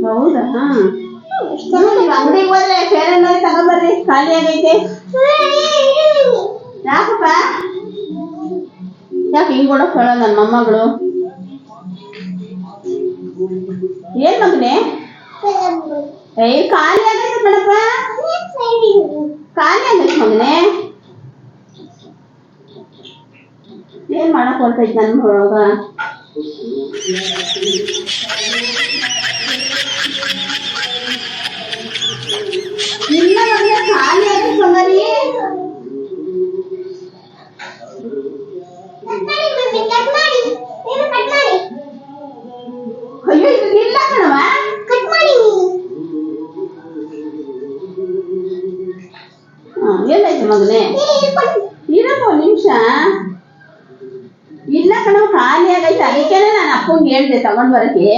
ಹೌದಾ ಅಂಗಡಿಗೆ ಹೋದ್ರೆ ಫೇರ್ ಅಂಡ್ ಲವ್ಲಿ ತಗೊಂಬರ್ರಿ, ಖಾಲಿ ಆಗೈತೆ. ಯಾಕಪ್ಪ ಯಾಕೆ ಹಿಂಗ್ ಕೊಡಕ್ ಹೇಳ ನನ್ನ ಮೊಮ್ಮಗಳು? ಏನ್ ಮಗನೆ ಖಾಲಿ ಆಗೈತೆ ಕಣಪ್ಪ, ಖಾಲಿ ಆಗೈತೆ ಮಗನೆ. ಏನ್ ಮಾಡಕ್ ಹೊರ್ತೈತಿ ನನ್ ಒಳಗ? ಇಲ್ಲ ಮಗನೆ ಖಾಲಿ ಆಗೈತೆ ಮಗರಿ. ಅಯ್ಯೋ ಇದು ಇಲ್ಲ ಕಣವ, ಕಟ್ ಮಾಡಿ. ಏನಾಯ್ತು ಮಗನೆ? ಇರಪ್ಪ ಒಂದ್ ನಿಮಿಷ. ಇಲ್ಲ ಕಣವ ಖಾಲಿ ಆಗೈತೆ, ಅದಕ್ಕೇನೆ ನಾನು ಅಪ್ಪಂಗೆ ಹೇಳ್ದೆ ತಗೊಂಡ್ ಬರಕ್ಕೆ.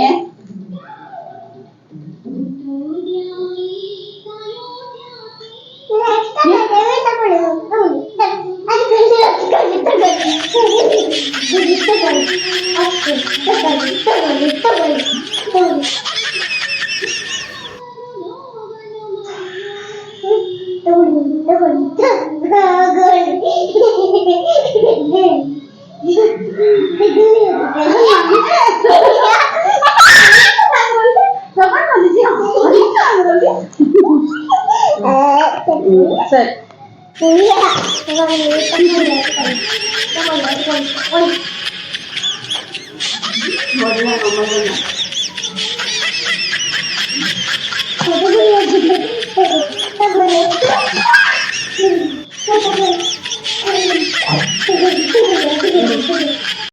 ಸರಿ